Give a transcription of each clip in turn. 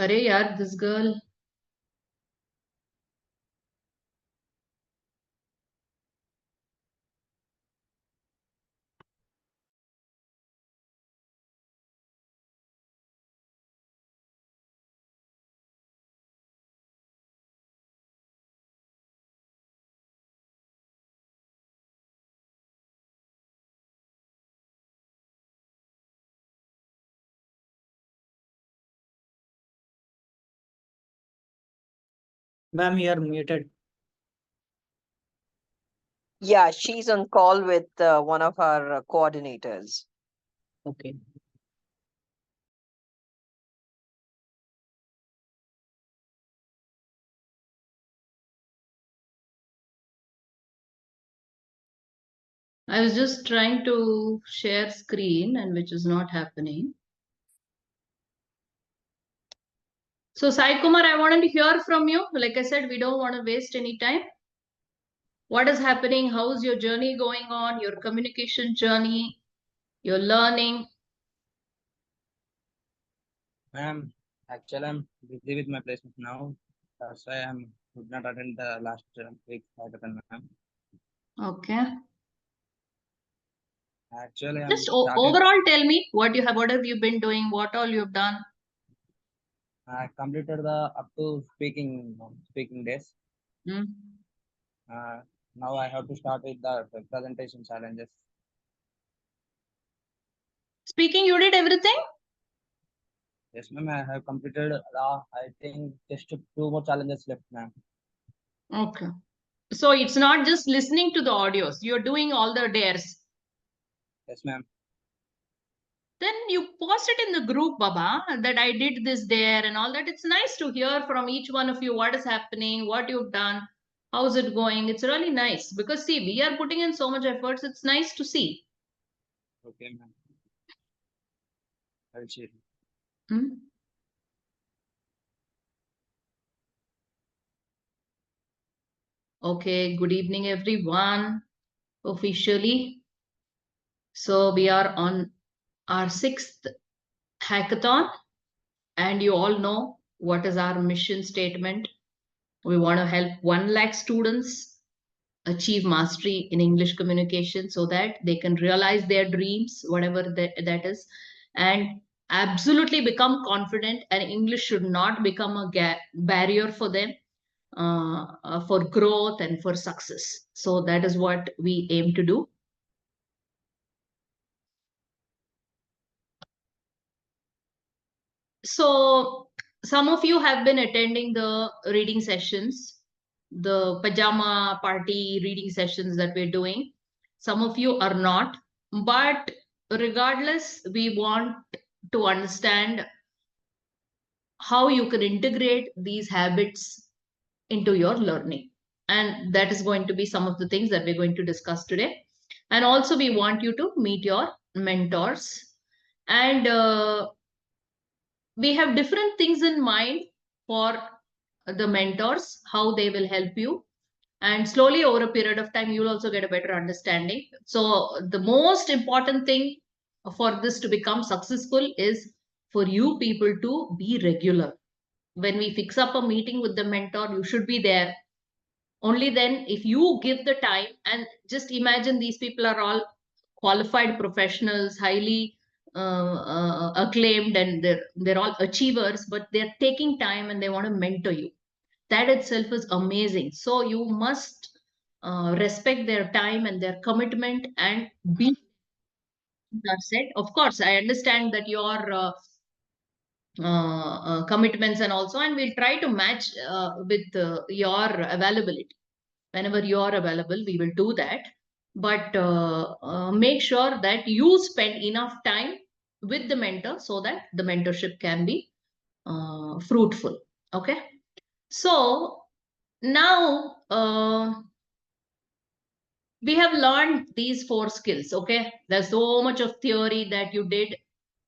अरे यार, this girl. Ma'am, you are muted. Yeah, she's on call with one of our coordinators. Okay. I was just trying to share screen and which is not happening. So Sai Kumar, I wanted to hear from you. Like I said, we don't want to waste any time. What is happening? How's your journey going on? Your communication journey, your learning. Ma'am, actually, I'm busy with my placement now. That's why I could not attend the last week hackathon, ma'am. Okay. Actually, Just I'm started. overall tell me what have you been doing, what all you've done. I completed the up to speaking days. Hmm. Now I have to start with the presentation challenges. Speaking, you did everything? Yes, ma'am. I have completed. I think just two more challenges left, ma'am. Okay. So it's not just listening to the audios. You're doing all the dares. Yes, ma'am. Then you post it in the group, Baba, that I did this dare and all that. It's nice to hear from each one of you what is happening, what you've done, how's it going. It's really nice because see, we are putting in so much efforts. It's nice to see. Okay, ma'am. I will share. Hmm? Okay, good evening, everyone. Officially. So we are on our 6th hackathon, and you all know what is our mission statement. We want to help 1 lakh students achieve mastery in English communication so that they can realize their dreams, whatever that is, and absolutely become confident. And English should not become a barrier for them for growth and for success. So that is what we aim to do. So some of you have been attending the reading sessions, the pajama party reading sessions that we're doing. Some of you are not, but regardless, we want to understand how you can integrate these habits into your learning. And that is going to be some of the things that we're going to discuss today. And also, we want you to meet your mentors. And we have different things in mind for the mentors, how they will help you. And slowly over a period of time, you'll also get a better understanding. So the most important thing for this to become successful is for you people to be regular. When we fix up a meeting with the mentor, you should be there. Only then, if you give the time, and just imagine these people are all qualified professionals, highly acclaimed, and they're all achievers, but they're taking time and they want to mentor you. That itself is amazing. So you must respect their time and their commitment and be said. Of course, I understand that your commitments and also, and we'll try to match with your availability. Whenever you're available, we will do that. But make sure that you spend enough time with the mentor so that the mentorship can be fruitful. Okay. So now we have learned these 4 skills. Okay. There's so much of theory that you did,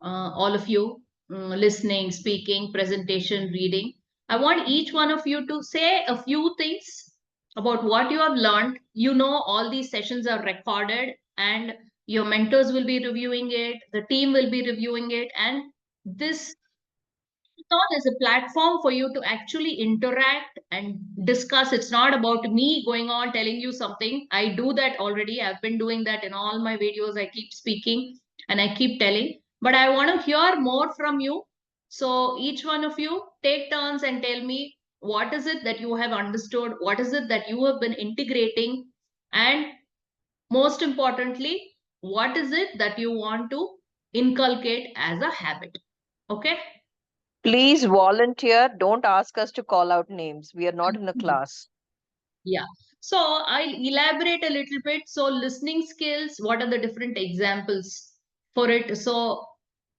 all of you, listening, speaking, presentation, reading. I want each one of you to say a few things about what you have learned. You know, all these sessions are recorded and your mentors will be reviewing it, the team will be reviewing it, and this Hackathon is a platform for you to actually interact and discuss. It's not about me going on telling you something. I do that already. I've been doing that in all my videos. I keep speaking and I keep telling, but I want to hear more from you. So each one of you take turns and tell me what is it that you have understood? What is it that you have been integrating? And most importantly, what is it that you want to inculcate as a habit? Okay. Please volunteer. Don't ask us to call out names. We are not in a class. Yeah. So I'll elaborate a little bit. So listening skills, what are the different examples for it? So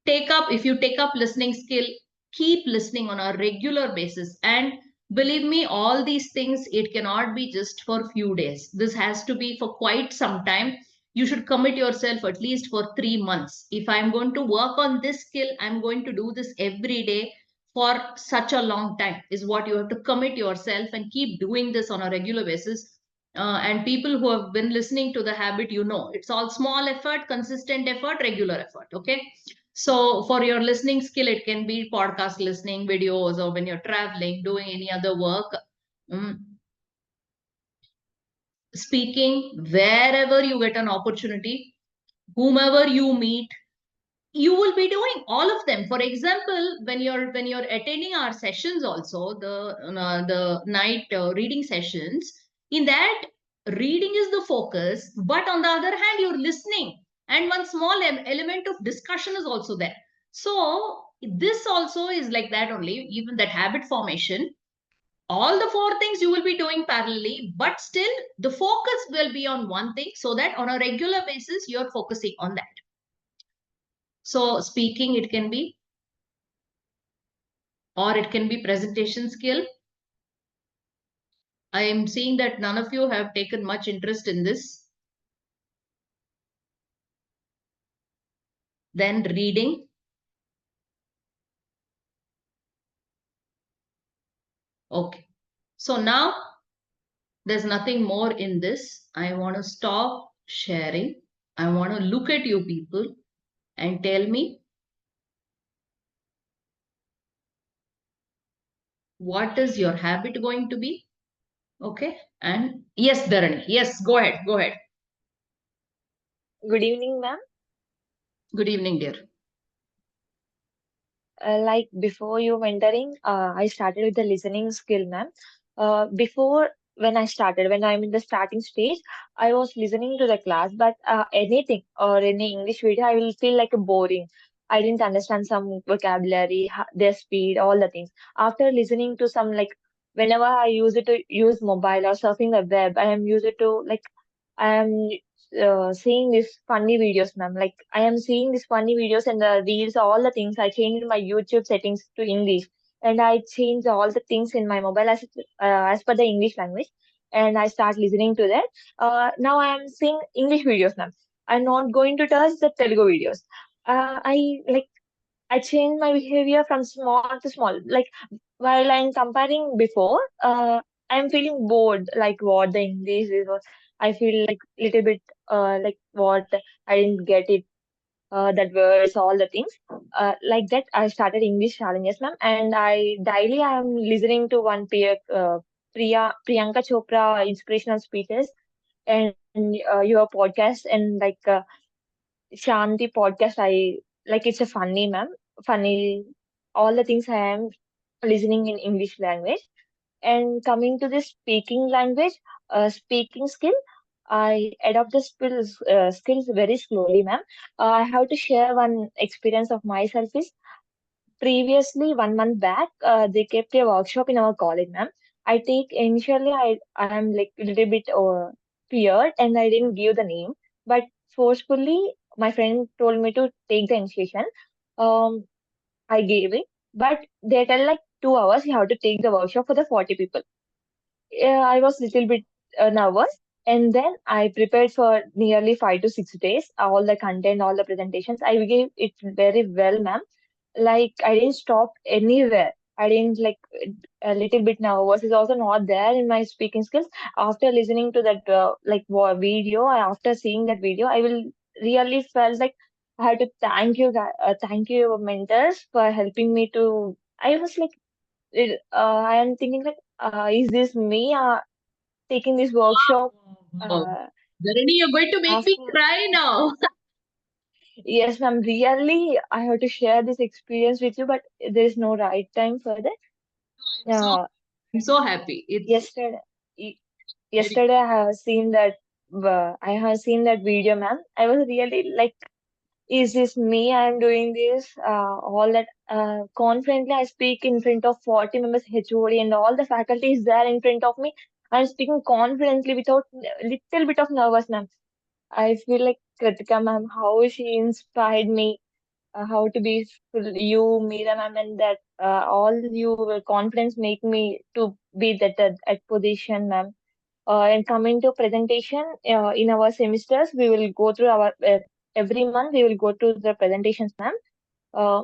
if you take up listening skill, keep listening on a regular basis. And believe me, all these things, it cannot be just for few days. This has to be for quite some time. You should commit yourself at least for 3 months. If I'm going to work on this skill, I'm going to do this every day for such a long time, is what you have to commit yourself and keep doing this on a regular basis. And people who have been listening to the habit, it's all small effort, consistent effort, regular effort. Okay. So for your listening skill, it can be podcast listening, videos, or when you're traveling, doing any other work. Speaking wherever you get an opportunity, whomever you meet, you will be doing all of them. For example, when you're attending our sessions, also the night reading sessions, in that, reading is the focus, but on the other hand, you're listening, and one small element of discussion is also there. So this also is like that only. Even that habit formation, all the four things you will be doing parallelly, but still the focus will be on one thing, so that on a regular basis you're focusing on that. So speaking, it can be, or it can be presentation skill. I am seeing that none of you have taken much interest in this. Then reading. Okay. So now there's nothing more in this. I want to stop sharing. I want to look at you people and tell me what is your habit going to be. Okay. And yes, Dharani. Yes, go ahead. Go ahead. Good evening, ma'am. Good evening, dear. Like before you mentoring, I started with the listening skill, ma'am. Before when I'm in the starting stage, I was listening to the class, but anything or any English video, I will feel like a boring. I didn't understand some vocabulary, their speed, all the things. After listening to some like, whenever I use it to use mobile or surfing the web, I am used to like I am seeing these funny videos, ma'am. Like I am seeing these funny videos and the reels, all the things. I changed my YouTube settings to English, and I changed all the things in my mobile as per the English language, and I start listening to that. Now I am seeing English videos, ma'am. I'm not going to touch the Telugu videos. I changed my behavior from small to small. Like while I'm comparing before, I'm feeling bored, like what the English is. I feel like little bit like what I didn't get it, that words, all the things. Like that, I started English challenges, ma'am, and I daily I am listening to one Priyanka Chopra inspirational speeches and your podcast and like Shanti podcast. I like it's a funny, ma'am, funny. All the things I am listening in English language. And coming to the speaking language, speaking skill, I adopt the skills very slowly, ma'am. I have to share one experience of myself is previously 1 month back, they kept a workshop in our college, ma'am. I am like a little bit feared and I didn't give the name, but forcefully my friend told me to take the initiation. Um, I gave it, but they tell like 2 hours you have to take the workshop for the 40 people. I was little bit nervous. And then I prepared for nearly 5 to 6 days, all the content, all the presentations. I gave it very well, ma'am. Like I didn't stop anywhere. I didn't like a little bit nervous is also not there in my speaking skills. After listening to that video, after seeing that video, I will really felt like I had to thank you, thank you, your mentors for helping me to I was like, I am thinking like, is this me taking this workshop? Oh, Uh, Dharani, you're going to make me after cry now. Yes, ma'am. Really, I have to share this experience with you, but there is no right time for that. I'm so Uh, I'm so happy. It's yesterday, y- very yesterday I have seen that video, ma'am. I was really like, is this me? I'm doing this. All that confidently, I speak in front of 40 members HOD and all the faculty is there in front of me. I'm speaking confidently without little bit of nervous, ma'am. I feel like Kritika, ma'am, how she inspired me how to be you, Meera ma'am, and that all your confidence make me to be that at position, ma'am. And coming to presentation, in our semesters, we will go through our every month we will go to the presentations, ma'am. Uh,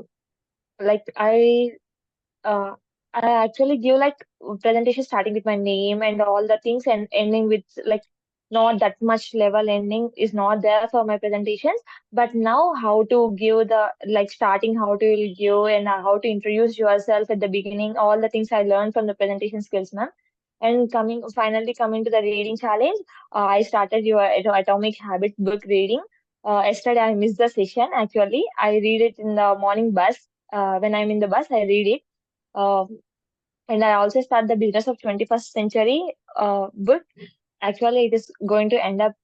like uh, I actually give like presentation starting with my name and all the things and ending with like not that much level ending is not there for my presentations. But now how to give the like starting how to give and how to introduce yourself at the beginning, all the things I learned from the presentation skills, ma'am. And finally coming to the reading challenge, I started your Atomic Habits book reading. Yesterday I missed the session. Actually, I read it in the morning bus. When I'm in the bus, I read it. Uh, and I also start the Business of 21st Century book. Actually, it is going to end up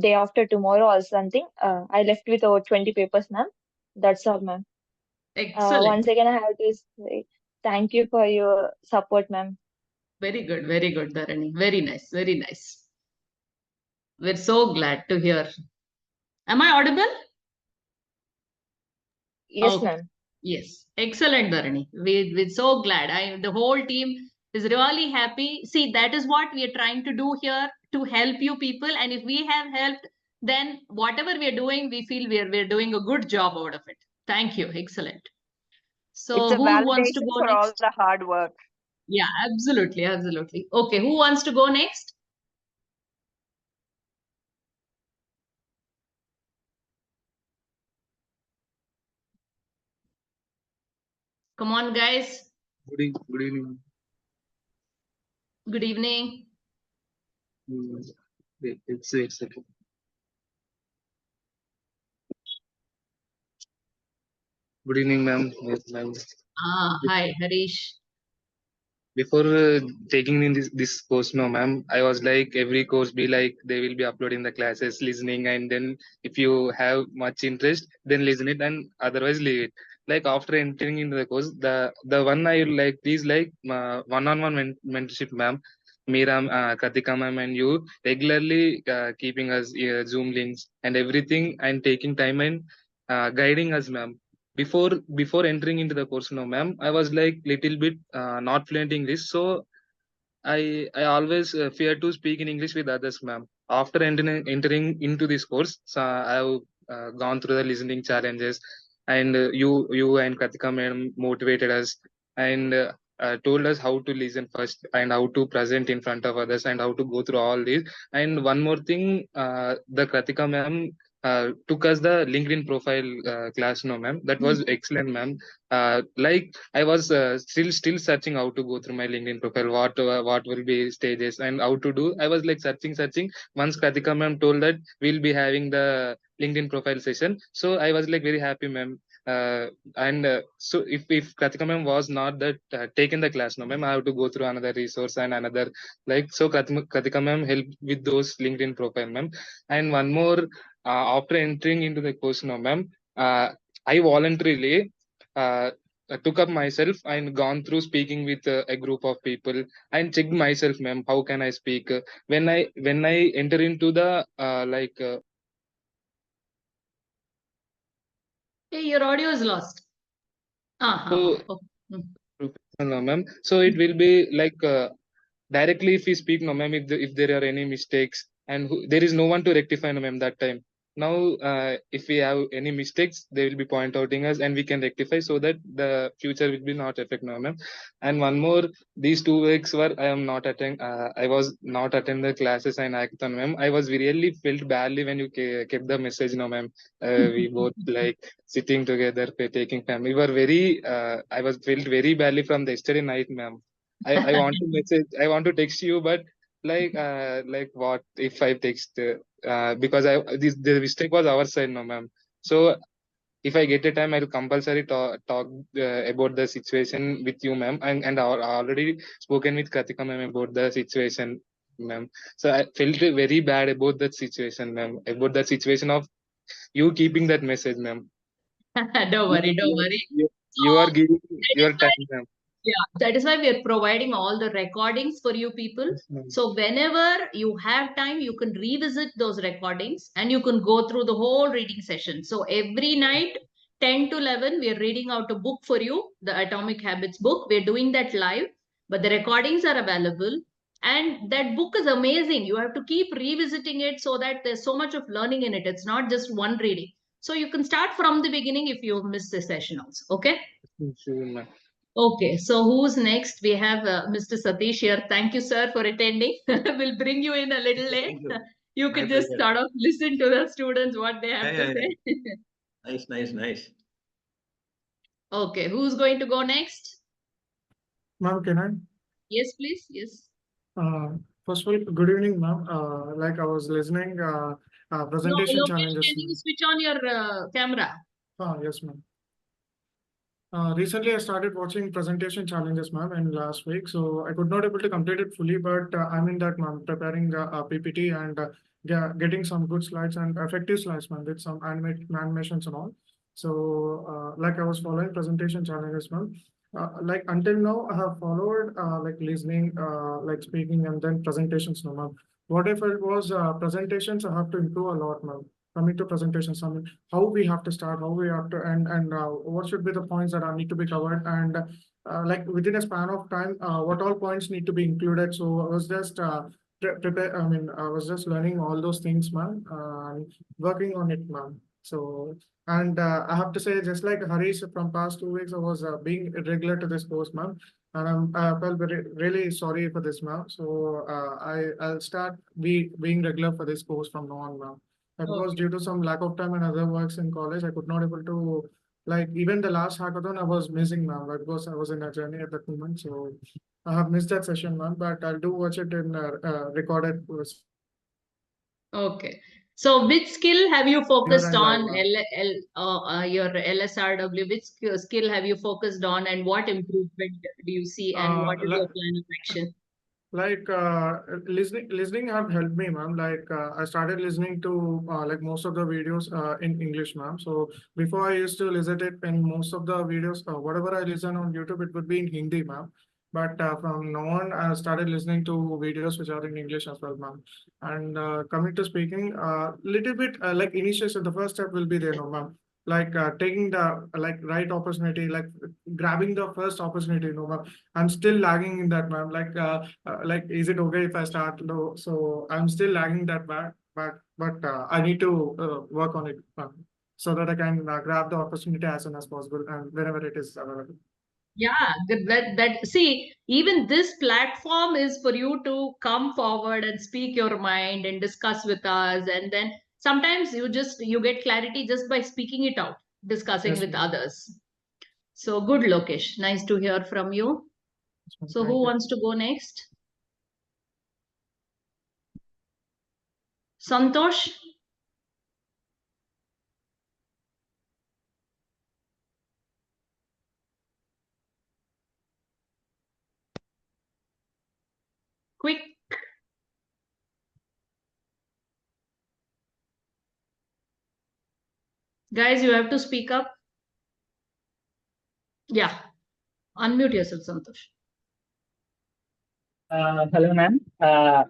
day after tomorrow or something. I left with over 20 papers, ma'am. That's all, ma'am. excellent. Once again, I have to say thank you for your support, ma'am. Very good, Dharani. Very nice, very nice. We're so glad to hear. Am I audible? Yes, Okay. ma'am. Yes. Excellent, Dharani. We're so glad. The whole team is really happy. See, that is what we are trying to do here to help you people. And if we have helped, then whatever we are doing, we feel we're doing a good job out of it. Thank you. Excellent. It's So a who wants to validation go for all next? the hard work. Yeah, absolutely, absolutely. Okay, who wants to go next? Come on, guys. Good evening. Good evening. It's okay. Good evening, ma'am. Yes, ma'am. Hi, Harish. Before taking in this course, no, ma'am, I was like every course be like they will be uploading the classes, listening, and then if you have much interest, then listen it, and otherwise leave it. Like after entering into the course, the one I like is like one-on-one mentorship, ma'am. Meera, Katika ma'am, and you regularly keeping us Zoom links and everything, and taking time and guiding us, ma'am. Before entering into the course, no, ma'am, I was like little bit not fluent English, so I always fear to speak in English with others, ma'am. After entering into this course, so I've gone through the listening challenges, and you and Katika ma'am motivated us, and told us how to listen first and how to present in front of others and how to go through all these. And one more thing, the Katika ma'am took us the LinkedIn profile class, no, ma'am. That was excellent, ma'am. Like I was still searching how to go through my LinkedIn profile, what will be stages and how to do. I was like searching. Once Katika ma'am told that we'll be having the LinkedIn profile session, so I was like very happy, ma'am. And so if Katika ma'am was not that taken the class, no, ma'am, I have to go through another resource and another, like, so Katika ma'am helped with those LinkedIn profile, ma'am. And one more, after entering into the course, no, ma'am, I voluntarily took up myself and gone through speaking with a group of people and checked myself, ma'am, how can I speak. When I enter into the Hey, your audio is lost. so Okay. no, ma'am, so it will be like directly if we speak, no, ma'am, if there are any mistakes, and there is no one to rectify, no, ma'am, that time. Now if we have any mistakes, they will be point outing us and we can rectify so that the future will be not affect now, ma'am. And one more, these 2 weeks were I was not attend the classes and hackathon, ma'am. I was really felt badly when you kept the message, no, ma'am. We both like sitting together, taking family. We were very, I was felt very badly from the yesterday night, ma'am. I want to message, I want to text you, but like what if I text, because the mistake was our side, no, ma'am. So if I get a time, I'll compulsory talk about the situation with you, ma'am, and I already spoken with Katika, ma'am, about the situation, ma'am. So I felt very bad about that situation, ma'am, about the situation of you keeping that message, ma'am. Don't You, worry, don't you, worry. you are So giving that is your why, time, ma'am. yeah, that is why we are providing all the recordings for you people. Yes, ma'am. So whenever you have time, you can revisit those recordings and you can go through the whole reading session. So every night, 10 to 11, we are reading out a book for you, the Atomic Habits book. We're doing that live, but the recordings are available. And that book is amazing. You have to keep revisiting it so that there's so much of learning in it. It's not just one reading. So you can start from the beginning if you missed the session also. Okay. Sure, ma'am. Okay, so who's next? We have Mr. Satish here. Thank you, sir, for attending. We'll bring you in a little late. Thank you. You My can just pleasure. sort of listen to the students what they have Yeah, to yeah, say. yeah. Nice. Okay, who's going to go next? Ma'am, can I? Yes, please. Yes. First of all, good evening, ma'am. Like I was listening, No, presentation Lokesh, challenges, can you ma'am. switch on your camera? Yes, ma'am. Recently, I started watching presentation challenges, ma'am, in last week. So I could not able to complete it fully, but I'm in that, ma'am, preparing a PPT and getting some good slides and effective slides, ma'am, with some animations and all. So, like I was following presentation challenges, ma'am. Like until now, I have followed like listening, like speaking, and then presentations, no, ma'am. What I felt was presentations I have to improve a lot, ma'am. Coming to presentations, I mean, how we have to start, how we have to end, and what should be the points that are need to be covered, and like within a span of time, what all points need to be included. So I was just prepare. I mean, I was just learning all those things, ma'am, and working on it, ma'am. So, and I have to say, just like Harish, from past 2 weeks, I was being irregular to this course, ma'am. And I felt really sorry for this, ma'am. So I'll start being regular for this course from now on, ma'am. Because Okay. due to some lack of time and other works in college, I could not able to, like, even the last hackathon I was missing, ma'am, because I was in a journey at that moment. So I have missed that session, ma'am, but I'll do watch it in recorded course. Okay. So which skill have you Here focused and live, on? ma'am. Your LSRW, which skill have you focused on and what improvement do you see and what is your plan of action? Like listening have helped me, ma'am. Like I started listening to like most of the videos in English, ma'am. So before I used to listen it in most of the videos, whatever I listen on YouTube, it would be in Hindi, ma'am. But from now on, I started listening to videos which are in English as well, ma'am. And coming to speaking, little bit like initiation, the first step will be there, no, ma'am. Like taking the like right opportunity, like grabbing the first opportunity, no, ma'am. I'm still lagging in that, ma'am. Like, is it okay if I start low? So I'm still lagging that back, but I need to work on it, so that I can grab the opportunity as soon as possible and whenever it is available. Yeah, that see, even this platform is for you to come forward and speak your mind and discuss with us. And then sometimes you get clarity just by speaking it out, discussing Yes, with ma'am. others. So good, Lokesh. Nice to hear from you. Yes, ma'am. So Thank who you. wants to go next? Santosh? Quick. Guys, you have to speak up. Yeah. Unmute yourself, Santosh. Hello, ma'am. Uh,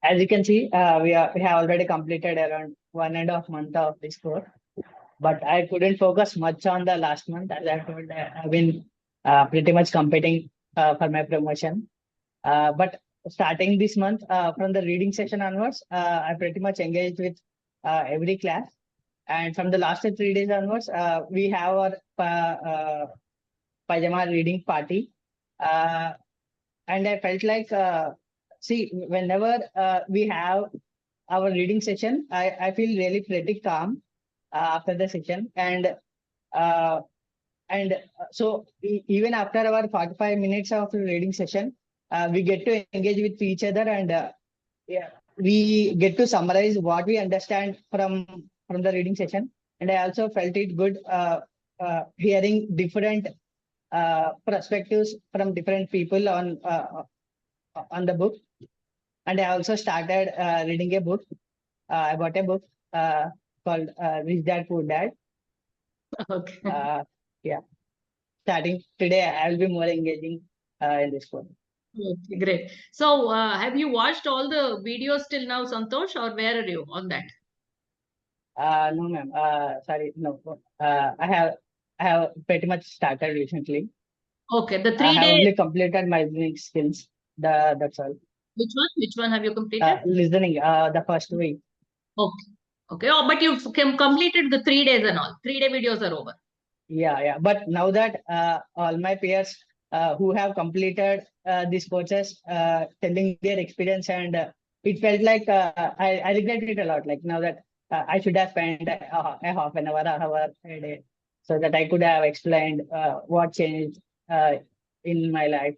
as you can see, we have already completed around 1.5 months of this course, but I couldn't focus much on the last month. As I told, I've been pretty much competing for my promotion. But starting this month, from the reading session onwards, I pretty much engaged with every class. And from the last 3 days onwards, we have our pajama reading party. And I felt like, see, whenever we have our reading session, I feel really pretty calm after the session. Uh, so even after our 45 minutes of reading session, we get to engage with each other, and yeah, we get to summarize what we understand from the reading session. And I also felt it good hearing different perspectives from different people on the book. And I also started reading a book. I bought a book called Rich Dad Poor Dad. Okay. Yeah, starting today, I'll be more engaging in this one. Okay, great. So, have you watched all the videos till now, Santosh, or where are you on that? No, ma'am. Sorry, no. I have pretty much started recently. Okay, the I 3 have day, only completed my listening skills. That's all. which one? Which one have you completed? Listening. The first week. Okay. Okay. Oh, but you've completed the 3 days and all. 3 day videos are over. Yeah. But now that all my peers who have completed these courses telling their experience, and it felt like I regret it a lot. Like now that I should have spent a half an hour a day, so that I could have explained what changed in my life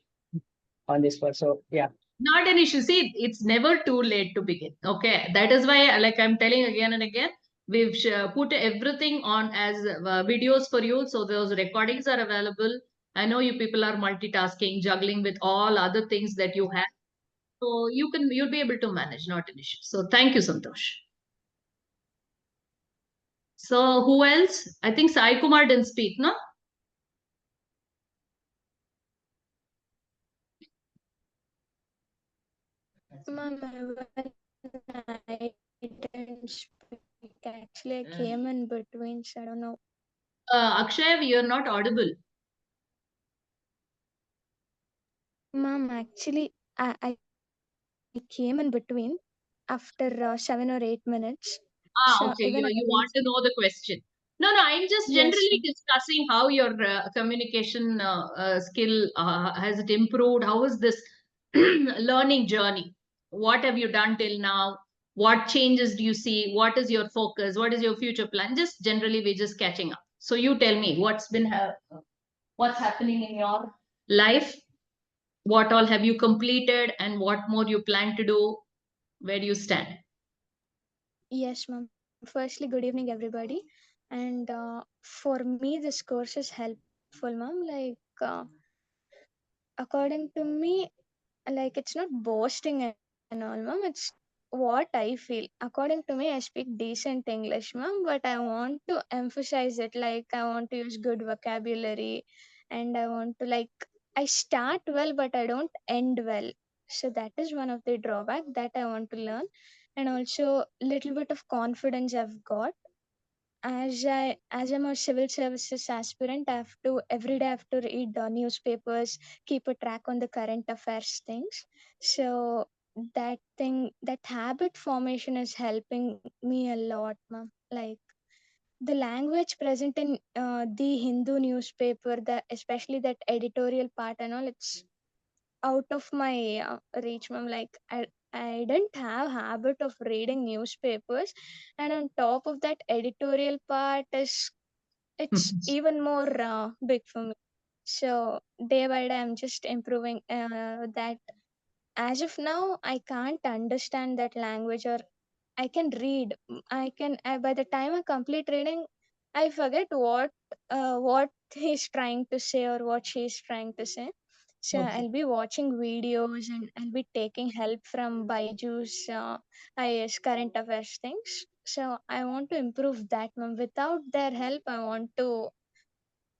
on this course. So yeah. Not an issue. See, it's never too late to begin. Okay. That is why, like I'm telling again and again, we've put everything on as videos for you. So those recordings are available. I know you people are multitasking, juggling with all other things that you have. So you'll be able to manage, not an issue. So thank you, Santosh. So who else? I think Sai Kumar didn't speak, no? Ma'am, I didn't speak. Actually, I came in between, so I don't know. Akshay, you're not audible. Ma'am, actually, I came in between after 7 or 8 minutes. So Okay. even I You didn't want to speak. know the question. No, I'm just Yes, generally ma'am. discussing how your communication skill has it improved? How is this learning journey? What have you done till now? What changes do you see? What is your focus? What is your future plan? Just generally, we're just catching up. So you tell me what's happening in your life? What all have you completed, and what more you plan to do? Where do you stand? Yes, ma'am. Firstly, good evening, everybody. And for me, this course is helpful, ma'am. Like, according to me, like it's not boasting and all, ma'am. It's what I feel. According to me, I speak decent English, ma'am, but I want to emphasize it. Like I want to use good vocabulary, and I want to like I start well, but I don't end well. So that is one of the drawback that I want to learn, and also little bit of confidence I've got as I'm a civil services aspirant. I have to every day I have to read the newspapers, keep a track on the current affairs things. So that habit formation is helping me a lot, ma'am. Like the language present in the Hindu newspaper, the especially that editorial part and all, it's out of my reach, ma'am. Like I didn't have habit of reading newspapers, and on top of that, editorial part is it's even more big for me. So day by day, I'm just improving that. As of now, I can't understand that language, or I can read. By the time I complete reading, I forget what he's trying to say or what she's trying to say. So Okay. I'll be watching videos and I'll be taking help from Byju's IS current affairs things. So I want to improve that, ma'am. Without their help, I want to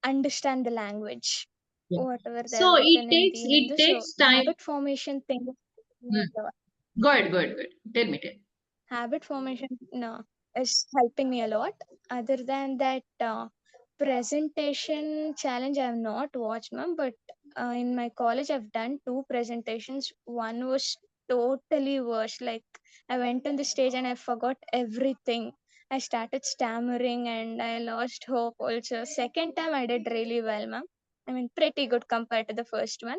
understand the language, Yeah. whatever they So have it written in takes the it Hindu. So takes the time. habit formation thing Hmm. is Good, good, good. Tell me, tell me. habit formation no, is helping me a lot. Other than that, presentation challenge I have not watched, ma'am, but in my college, I've done 2 presentations. One was totally worse. Like, I went on the stage and I forgot everything. I started stammering and I lost hope also. Second time I did really well, ma'am. I mean, pretty good compared to the first one.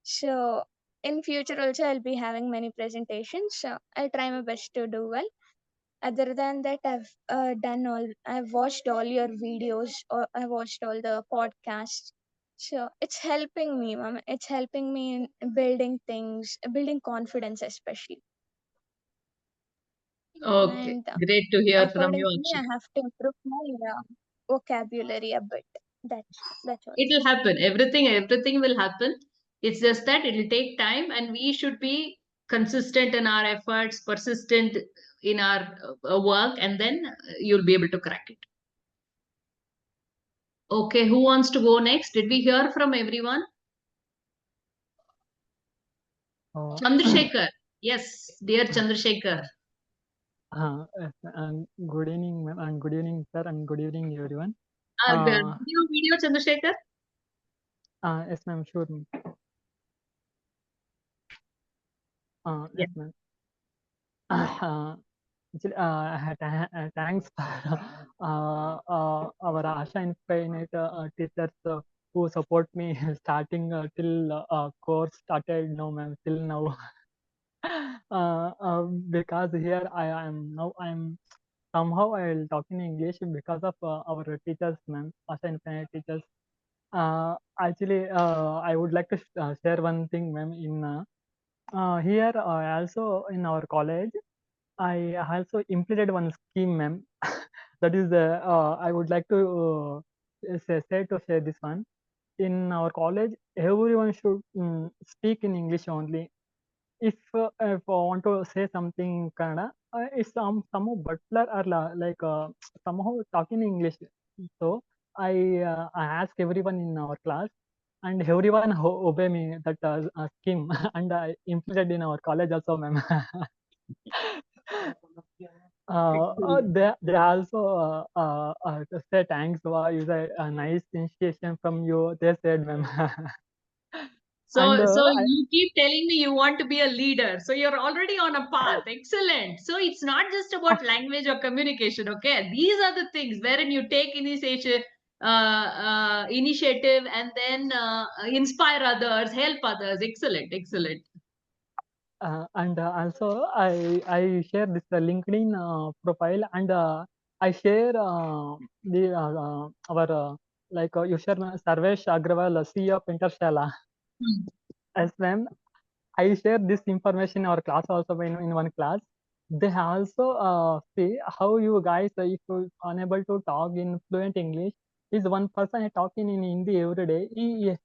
So in future also I'll be having many presentations. So I'll try my best to do well. Other than that, I've watched all your videos, or I watched all the podcasts. So it's helping me, ma'am. It's helping me in building things, building confidence, especially. Okay, And great to hear from according you, to me, I Akshita. have to improve my vocabulary a bit. That's all. It will happen. Everything will happen. It's just that it will take time, and we should be consistent in our efforts, persistent in our work, and then you'll be able to crack it. Okay, who wants to go next? Did we hear from everyone? Chandrasekhar. Yes, dear Chandrasekhar. Yes, and good evening, ma'am, and good evening, sir, and good evening, everyone. Video, Chandrasekhar. Yes, ma'am, sure. Ma'am. Yeah. Yes, ma'am. Actually, thanks for our Asha Infinite teachers who support me starting till course started. No, ma'am, till now. Because here I'm somehow I'll talk in English because of our teachers, ma'am, Asha Infinite teachers. Actually, I would like to share one thing, ma'am. Here, also in our college, I also implemented one scheme, ma'am. That is the I would like to say to share this one. In our college, everyone should speak in English only. If I want to say something in Kannada, it's somehow butler or like somehow talking English. So I ask everyone in our class, and everyone obey me that scheme, and I implemented in our college also, ma'am. They also to say thanks. Wow, is a nice initiation from you. They said, ma'am. And So I, you keep telling me you want to be a leader. So you're already on a path. Excellent. So it's not just about language or communication. Okay, these are the things wherein you take initiative and then inspire others, help others. Excellent, excellent. and also I share this LinkedIn profile, and I share the our like you share Sarvesh Agrawal, CEO of Intershala. As ma'am, I share this information in our class also, in one class. They also see how you guys, if you unable to talk in fluent English, is one person talking in Hindi every day. He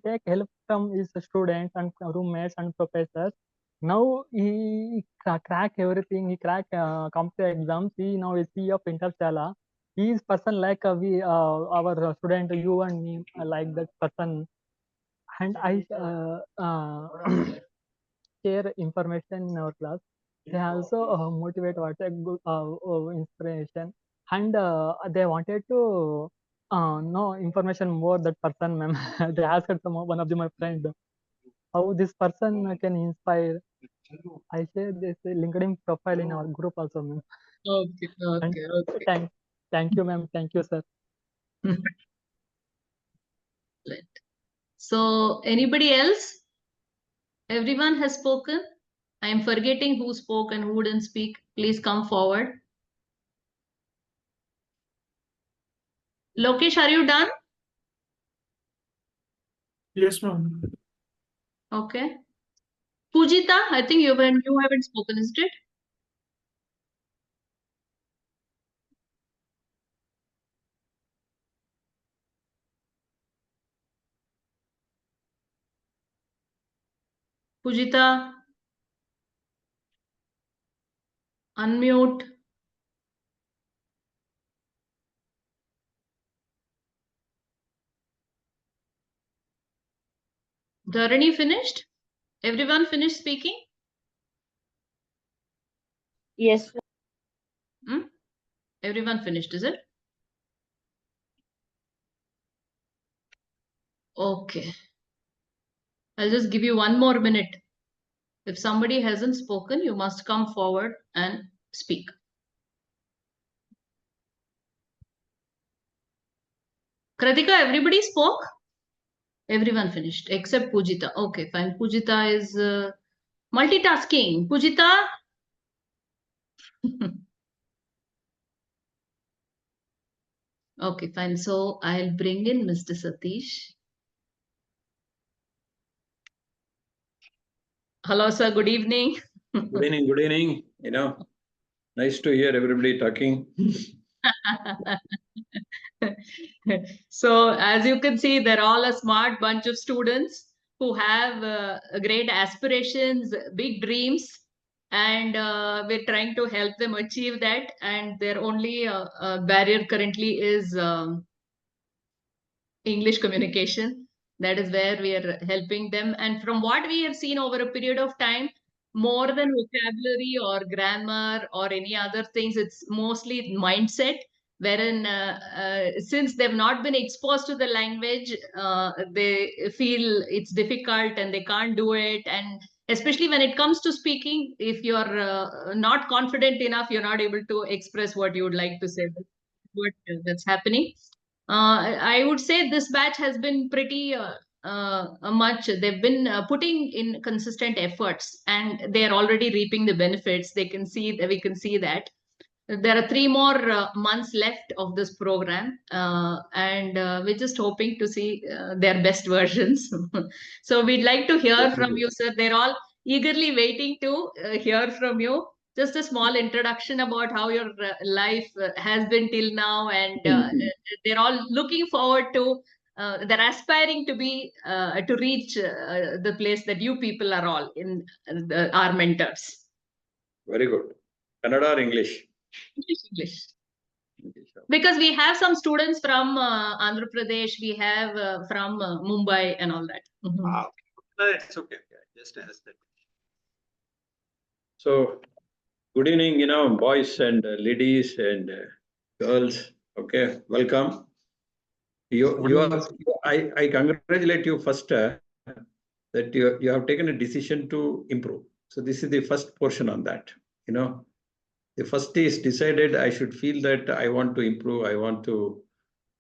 take help from his students and roommates and professors. Now he crack everything. He crack competitive exams. He now is CEO of Intershala. He is person like our student, you and me, like that person. And I share information in our class. They also motivate what a good inspiration, and they wanted to know information more that person, ma'am. They asked one of my friend how this person can inspire. I share this LinkedIn profile in our group also, ma'am. Okay, And okay, okay. thank you, ma'am. Thank you, sir. So anybody else? Everyone has spoken. I am forgetting who spoke and who didn't speak. Please come forward. Lokesh, are you done? Yes, ma'am. Okay. Pujita, I think you haven't spoken, isn't it? Pujita, unmute. Dharani finished? Everyone finished speaking? Yes. Hmm? Everyone finished, is it? Okay. I'll just give you 1 more minute. If somebody hasn't spoken, you must come forward and speak. Kritika, everybody spoke? Everyone finished except Pujita. Okay, fine. Pujita is multitasking. Pujita? Okay, fine. So I'll bring in Mr. Satish. Hello, sir. Good evening. Good evening. Good evening. Nice to hear everybody talking. So as you can see, they're all a smart bunch of students who have great aspirations, big dreams, and we're trying to help them achieve that. And their only barrier currently is English communication. That is where we are helping them. And from what we have seen over a period of time, more than vocabulary or grammar or any other things, it's mostly mindset. Wherein, since they've not been exposed to the language, they feel it's difficult and they can't do it. And especially when it comes to speaking, if you're not confident enough, you're not able to express what you would like to say. That's happening. I would say this batch has been pretty much, they've been putting in consistent efforts and they're already reaping the benefits. We can see that. There are 3 more months left of this program, and we're just hoping to see their best versions. So we'd like to hear from you, sir. They're all eagerly waiting to hear from you. Just a small introduction about how your life has been till now, and they're all looking forward to. They're aspiring to be to reach the place that you people are all in, our mentors. Very good. Kannada or English? English. Because we have some students from Andhra Pradesh, we have from Mumbai and all that. Ah, okay. It's okay. Just ask that. So, good evening, boys and ladies and girls. Okay, welcome. I congratulate you first that you have taken a decision to improve. So this is the first portion on that. The first is decided I should feel that I want to improve, I want to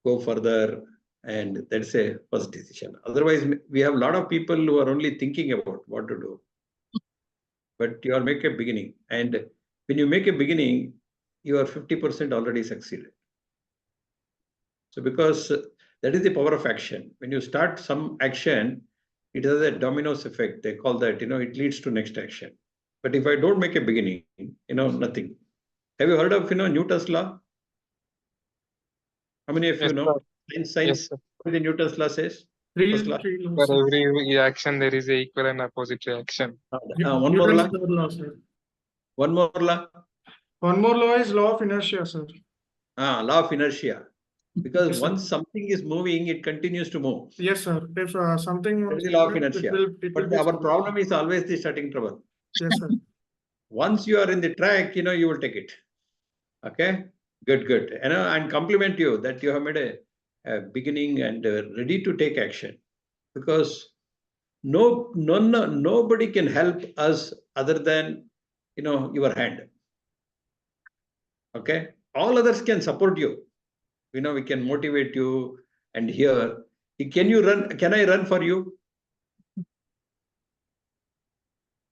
go further, and that's a first decision. Otherwise, we have a lot of people who are only thinking about what to do. But you are make a beginning. And when you make a beginning, you are 50% already succeeded. So because that is the power of action. When you start some action, it has a dominoes effect. They call that, it leads to next action. But if I don't make a beginning, nothing. Have you heard of, Newton's law? How many of you know? Science, what the Newton's law says? First law? For every action, there is a equal and opposite reaction. One more law? One more law? One more law is law of inertia, sir. Law of inertia. Because Yes, once something is moving, it continues to move. Yes, sir. If something That is the law of inertia. it But will our problem is always the starting trouble. Yes, sir. Once you are in the track, you will take it. Okay, good. And compliment you that you have made a beginning and ready to take action, because nobody can help us other than your hand. Okay, all others can support you. We can motivate you. And here, can you run? Can I run for you?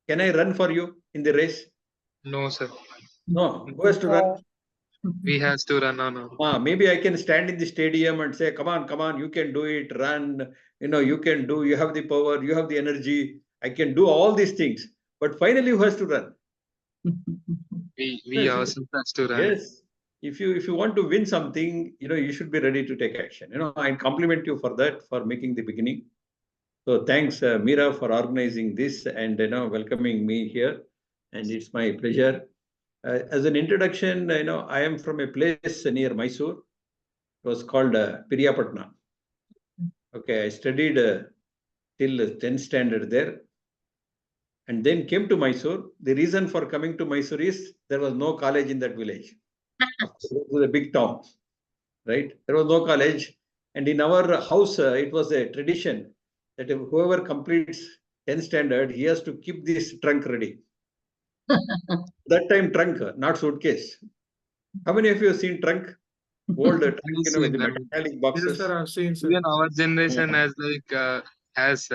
Can I run for you in the race? No, sir. No. Who has to run? We have to run on our own. Maybe I can stand in the stadium and say, come on, you can do it, run, you can do, you have the power, you have the energy, I can do all these things. But finally, who has to run? We ourselves have to run. Yes. If you want to win something, you should be ready to take action. I compliment you for that, for making the beginning. So thanks, Meera, for organizing this and welcoming me here. And it's my pleasure. As an introduction, I am from a place near Mysore. It was called Piriyapatna. Okay, I studied till 10th standard there, and then came to Mysore. The reason for coming to Mysore is there was no college in that village. It was a big town, right? There was no college, and in our house, it was a tradition that whoever completes 10th standard, he has to keep this trunk ready. That time trunk, not suitcase. How many of you have seen trunk? Old trunk, Yes, with the sir. metallic Yes, boxes. sir, I've seen, sir. Even our generation has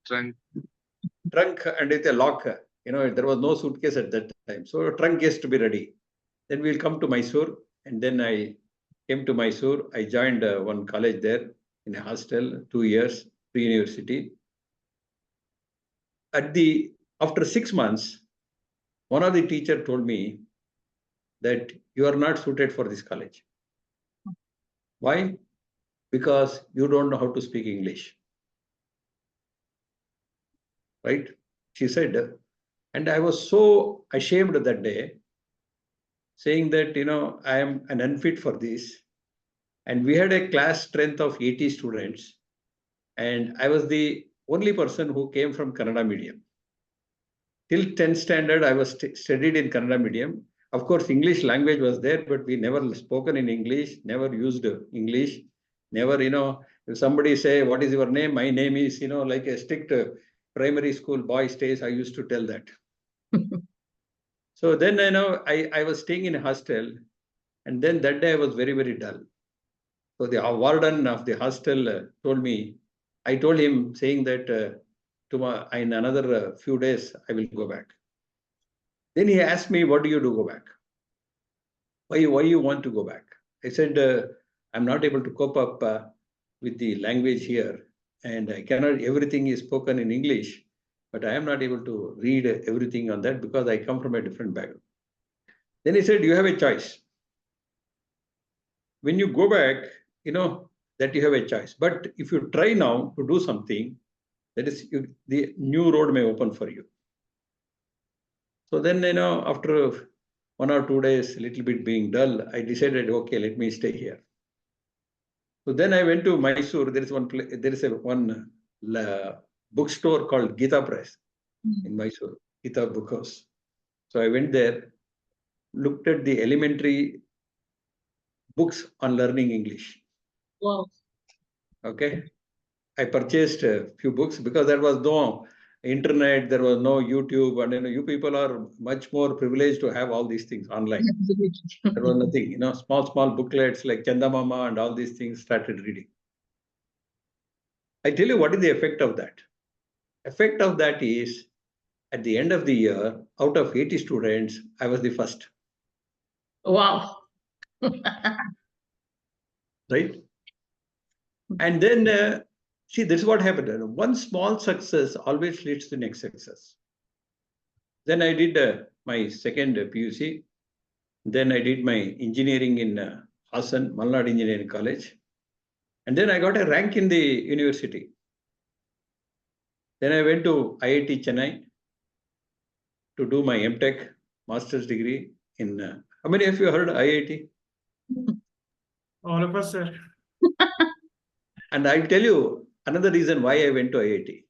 trunk. Trunk and with a lock. There was no suitcase at that time. So trunk has to be ready. Then we'll come to Mysore. And then I came to Mysore. I joined one college there in a hostel, 2 years, pre-university. After 6 months, one of the teacher told me that you are not suited for this college. Why? Because you don't know how to speak English. Right? She said, and I was so ashamed that day, saying that, I am an unfit for this. And we had a class strength of 80 students. And I was the only person who came from Kannada medium. Till 10th standard, I was studied in Kannada medium. Of course, English language was there, but we never spoken in English, never used English, never, if somebody say, what is your name? My name is, like a strict primary school boy stays, I used to tell that. So then, I was staying in a hostel, and then that day I was very, very dull. So the warden of the hostel told me, I told him saying that tomorrow, in another few days, I will go back. Then he asked me, what do you do go back? Why you want to go back? I said, I'm not able to cope up with the language here. And I cannot, everything is spoken in English, but I am not able to read everything on that because I come from a different background. Then he said, you have a choice. When you go back, that you have a choice. But if you try now to do something, that is, the new road may open for you. So then, after 1 or 2 days, a little bit being dull, I decided, okay, let me stay here. So then I went to Mysore. There is one bookstore called Gita Press in Mysore, Gita Book House. So I went there, looked at the elementary books on learning English. Wow. Okay. I purchased a few books because there was no internet, there was no YouTube, and you people are much more privileged to have all these things online. There was nothing, small booklets like Chandamama and all these things started reading. I tell you what is the effect of that. Effect of that is at the end of the year, out of 80 students, I was the first. Wow. Right? And then, see, this is what happened. One small success always leads to next success. Then I did my second PUC. Then I did my engineering in Hassan, Malnad Engineering College. And then I got a rank in the university. Then I went to IIT Chennai to do my MTech master's degree in. How many of you heard IIT? All of us, sir. And I'll tell you another reason why I went to IIT.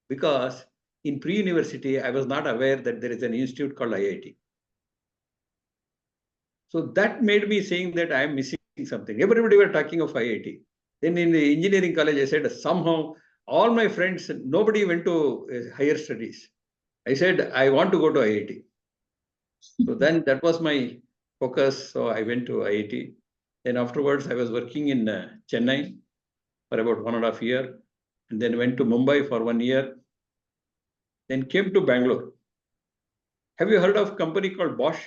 Because in pre-university, I was not aware that there is an institute called IIT. So that made me saying that I am missing something. Everybody were talking of IIT. Then in the engineering college, I said, somehow all my friends, nobody went to higher studies. I said, I want to go to IIT. So then that was my focus. So I went to IIT. Then afterwards, I was working in Chennai for about 1.5 years. And then went to Mumbai for 1 year. Then came to Bangalore. Have you heard of a company called Bosch?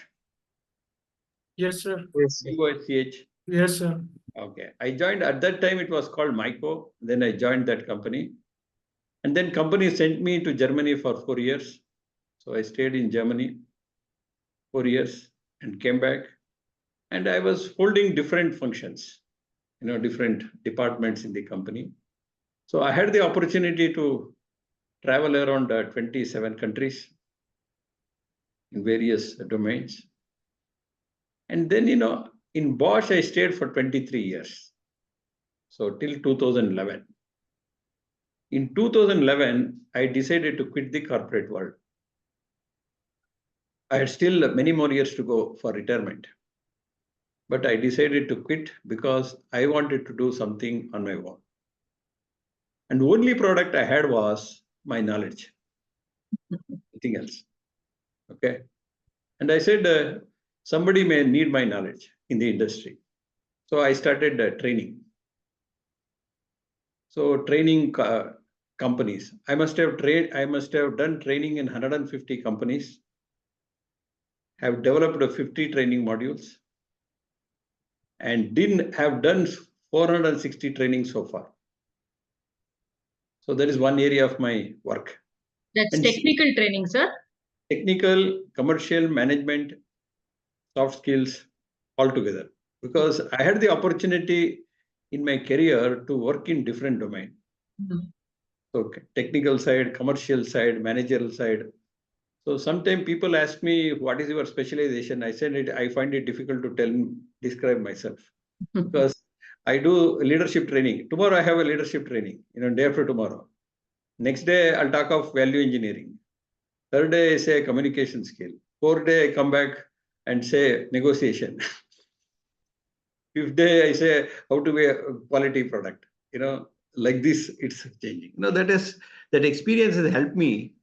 Yes, sir. Yes. BOSCH. Yes, sir. Okay. I joined at that time, it was called Myco. Then I joined that company. And then company sent me to Germany for 4 years. So I stayed in Germany 4 years and came back. And I was holding different functions, different departments in the company. So I had the opportunity to travel around 27 countries in various domains. And then, in Bosch, I stayed for 23 years. So till 2011. In 2011, I decided to quit the corporate world. I had still many more years to go for retirement. But I decided to quit because I wanted to do something on my own. And the only product I had was my knowledge, nothing else. Okay. And I said, somebody may need my knowledge in the industry. So I started training. So training companies. I must have done training in 150 companies, have developed 50 training modules, and didn't have done 460 trainings so far. So that is one area of my work. That's And technical training, sir. Technical, commercial, management, soft skills all together. Because I had the opportunity in my career to work in different domains. So technical side, commercial side, managerial side. So sometimes people ask me, what is your specialization? I said, I find it difficult to describe myself because I do leadership training. Tomorrow I have a leadership training, day after tomorrow. Next day, I'll talk of value engineering. Third day, I say communication skill. Fourth day, I come back and say negotiation. Fifth day, I say how to be a quality product. Like this, it's changing. That experience has helped me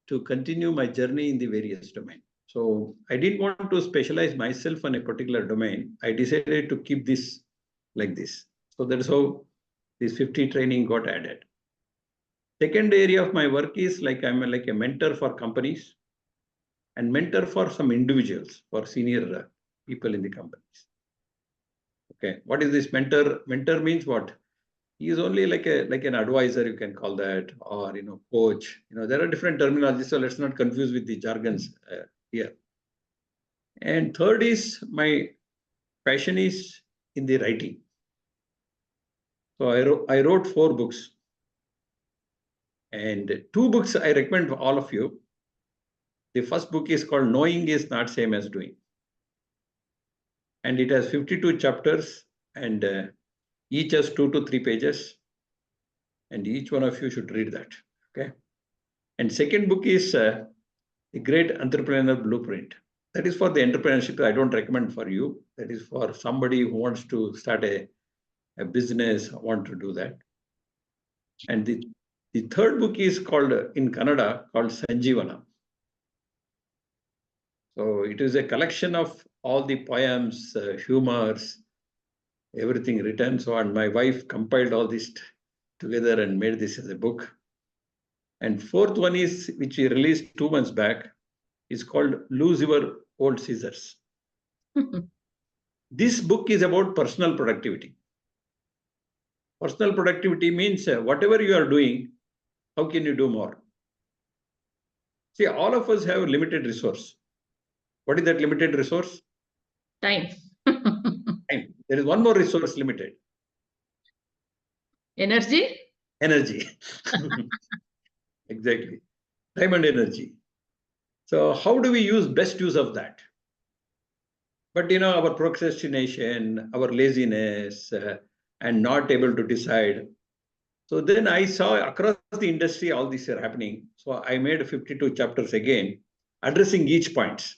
to continue my journey in the various domains. So I didn't want to specialize myself on a particular domain. I decided to keep this like this. So that's how this 50 training got added. Second area of my work is I'm like a mentor for companies and mentor for some individuals, for senior people in the companies. Okay, what is this mentor? Mentor means what? He is only like an advisor, you can call that, or coach. There are different terminologies, so let's not confuse with the jargons here. And third is my passion is in the writing. So I wrote 4 books, and 2 books I recommend for all of you. The first book is called Knowing is Not Same as Doing, and it has 52 chapters, and each has 2 to 3 pages, and each one of you should read that. Okay. And second book is The Great Entrepreneur Blueprint. That is for the entrepreneurship. I don't recommend for you. That is for somebody who wants to start a business, want to do that. And the third book is called, in Kannada, called Sanjeevana. So it is a collection of all the poems, humors, everything written. So, and my wife compiled all this together and made this as a book. And fourth one is, which we released 2 months back, is called Lose Your Old Scissors. This book is about personal productivity. Personal productivity means whatever you are doing, how can you do more? See, all of us have limited resource. What is that limited resource? Time. Time. There is one more resource limited. Energy? Energy. Exactly. Time and energy. So how do we use best use of that? But our procrastination, our laziness, and not able to decide. So then I saw across the industry, all these are happening. So I made 52 chapters again, addressing each point.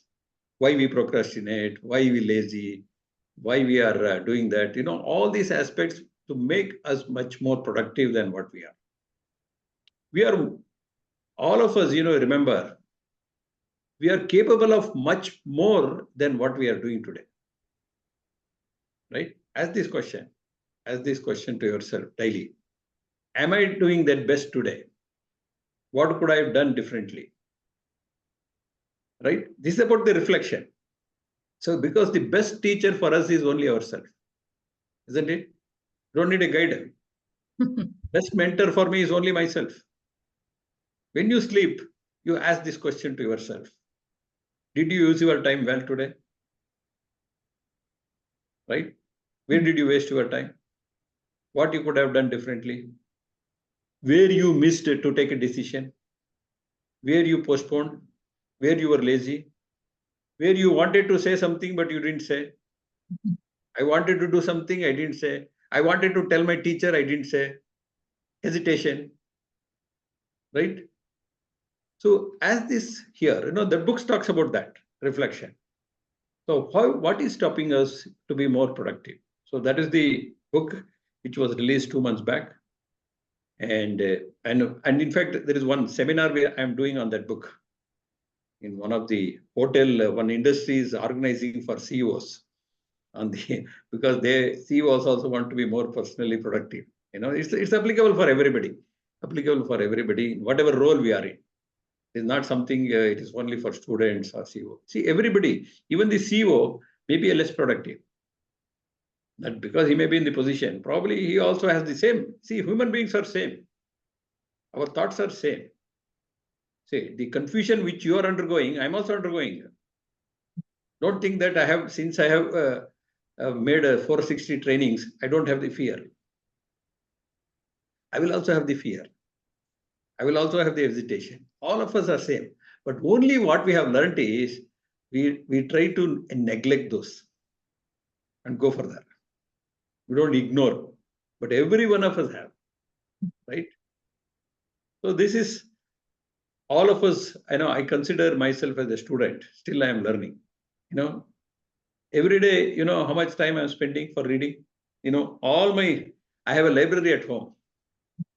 Why we procrastinate, why we lazy, why we are doing that, all these aspects to make us much more productive than what we are. We are, all of us, remember, we are capable of much more than what we are doing today. Right? Ask this question to yourself daily. Am I doing that best today? What could I have done differently? Right? This is about the reflection. So because the best teacher for us is only ourselves, isn't it? Don't need a guide. Best mentor for me is only myself. When you sleep, you ask this question to yourself. Did you use your time well today? Right? Where did you waste your time? What you could have done differently? Where you missed to take a decision? Where you postponed? Where you were lazy? Where you wanted to say something but you didn't say? I wanted to do something, I didn't say. I wanted to tell my teacher, I didn't say. Hesitation. Right? So as this here, the books talks about that, reflection. So what is stopping us to be more productive? So that is the book which was released 2 months back. And in fact, there is one seminar where I'm doing on that book in one of the hotel, one industry is organizing for CEOs on the because they CEOs also want to be more personally productive. It's applicable for everybody, whatever role we are in. It's not something it is only for students or CEO. See, everybody, even the CEO may be less productive. Not because he may be in the position, probably he also has the same. See, human beings are same. Our thoughts are same. See, the confusion which you are undergoing, I'm also undergoing. Don't think that since I have made 460 trainings, I don't have the fear. I will also have the fear. I will also have the hesitation. All of us are same. But only what we have learned is we try to neglect those and go further. We don't ignore, but every one of us have, right? So this is all of us. I consider myself as a student. Still, I am learning. Every day, how much time I'm spending for reading. I have a library at home.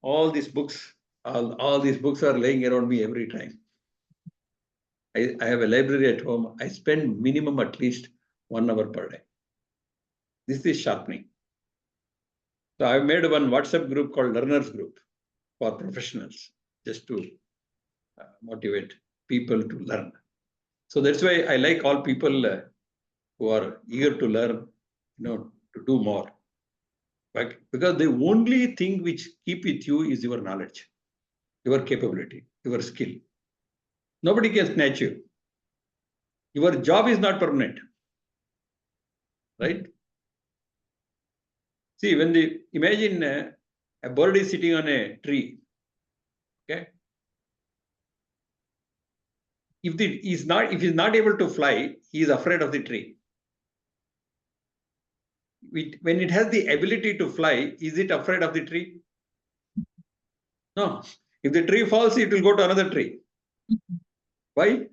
All these books, all these books are laying around me every time. I have a library at home. I spend minimum at least 1 hour per day. This is sharpening. So I've made one WhatsApp group called Learners Group for professionals, just to motivate people to learn. So that's why I like all people who are eager to learn, to do more. Right? Because the only thing which keep with you is your knowledge, your capability, your skill. Nobody can snatch you. Your job is not permanent, right? See, imagine a bird is sitting on a tree, okay? If he's not able to fly, he is afraid of the tree. When it has the ability to fly, is it afraid of the tree? No. If the tree falls, it will go to another tree. Why?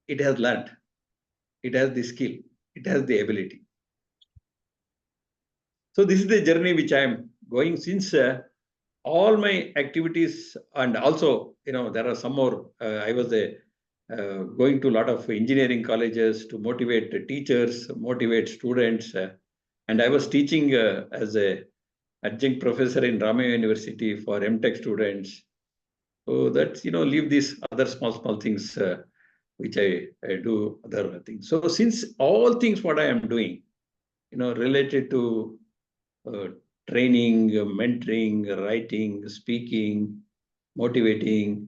It has learned. It has the skill. It has the ability. So this is the journey which I am going since all my activities, and also, there are some more. I was going to a lot of engineering colleges to motivate the teachers, motivate students, and I was teaching as a adjunct professor in Ramaya University for MTech students. So that's, leave these other small things which I do other things. So since all things what I am doing, related to training, mentoring, writing, speaking, motivating,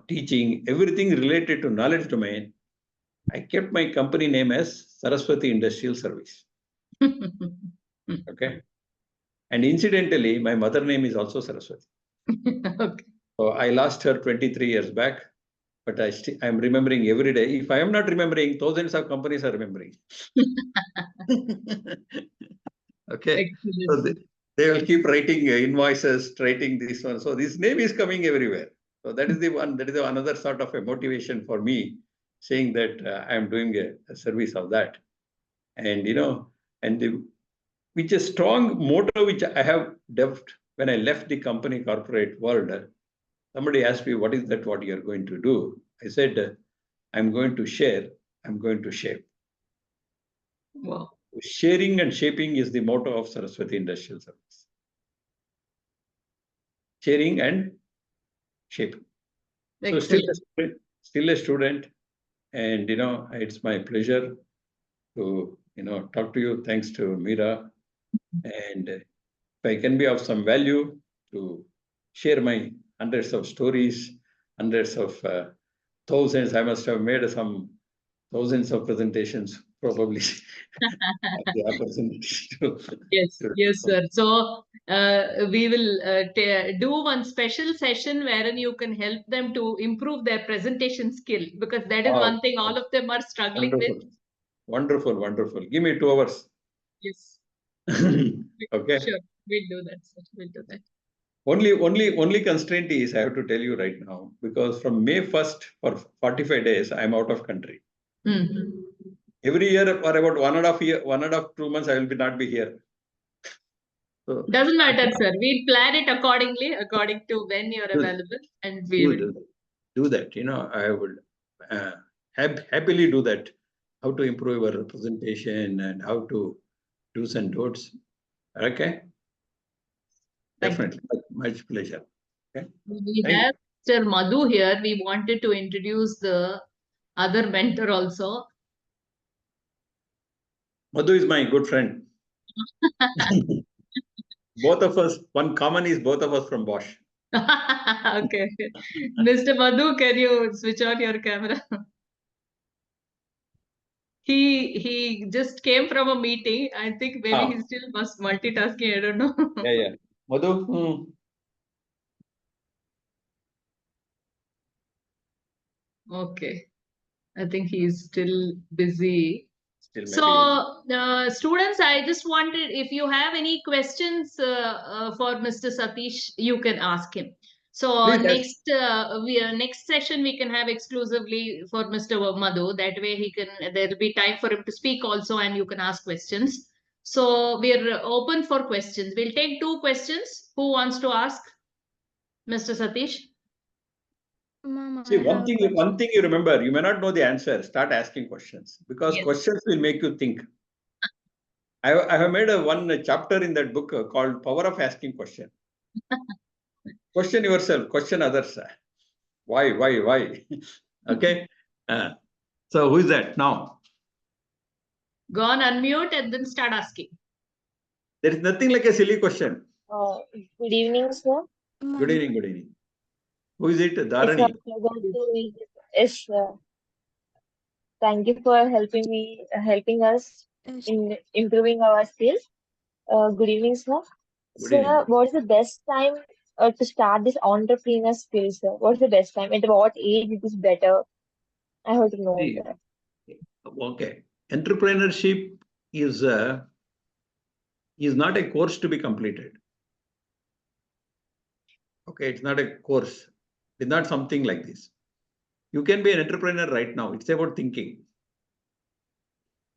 teaching, everything related to knowledge domain, I kept my company name as Saraswati Industrial Service. Okay. And incidentally, my mother name is also Saraswati. Okay. So I lost her 23 years back, but I'm remembering every day. If I am not remembering, thousands of companies are remembering. Okay. So they will keep writing invoices, writing this one. So this name is coming everywhere. So that is the one. That is another sort of a motivation for me, saying that I am doing a service of that, and which is strong motto which I have developed when I left the company corporate world. Somebody asked me, "What is that? What you are going to do?" I said, "I'm going to share. I'm going to shape." Wow. Sharing and shaping is the motto of Saraswati Industrial Service. Sharing and shaping. So still a student, and it's my pleasure to talk to you. Thanks to Meera, and if I can be of some value to share my hundreds of stories, hundreds of thousands. I must have made some thousands of presentations, probably. The opportunity Yes, sir. So we will do one special session wherein you can help them to improve their presentation skill, because that is one thing all of them are struggling with. Wonderful. Give me 2 hours. Yes. Okay. Sure, we'll do that, sir. We'll do that. Only constraint is, I have to tell you right now, because from May 1st for 45 days, I'm out of country. Every year for about 1.5 year, 1.5, 2 months, I will not be here. So Doesn't matter, sir. We'll plan it accordingly, according to when you're do that. available, and we will. Do that. I would happily do that. How to improve your representation and how to do's and don'ts. Okay, Thank you. definitely. Much pleasure. Okay. We Thank have Mr. Madhu here. We wanted to introduce the other mentor also. Madhu is my good friend. Both of us, one common is both of us from Bosch. Okay. Mr. Madhu, can you switch on your camera? He just came from a meeting. I think maybe Ah. he still must multitasking. I don't know. Yeah. Madhu. Okay. I think he's still busy. Still maybe. So, students, I just wanted, if you have any questions for Mr. Satish, you can ask him. So Please ask. next session we can have exclusively for Mr. Madhu. That way there will be time for him to speak also, and you can ask questions. So we're open for questions. We'll take 2 questions. Who wants to ask? Mr. Satish? Ma'am, See, I have a question. one thing you remember, you may not know the answer. Start asking questions because Yes. questions will make you think. I have made one chapter in that book called Power of Asking Question. Question yourself, question others. Why? Okay. So who is that now? Go on, unmute and then start asking. There is nothing like a silly question. Good evening, sir. Good evening. Good evening. Who is it? It's a Dharani. pleasure to meet you. Yes, sir. Thank you for helping us Yes. in improving our skills. Good evening, sir. Good Sir, evening. what is the best time to start this entrepreneur skills, sir? What's the best time? At what age it is better? I want to know See, that. okay. Entrepreneurship is not a course to be completed. Okay, it's not a course. It's not something like this. You can be an entrepreneur right now. It's about thinking,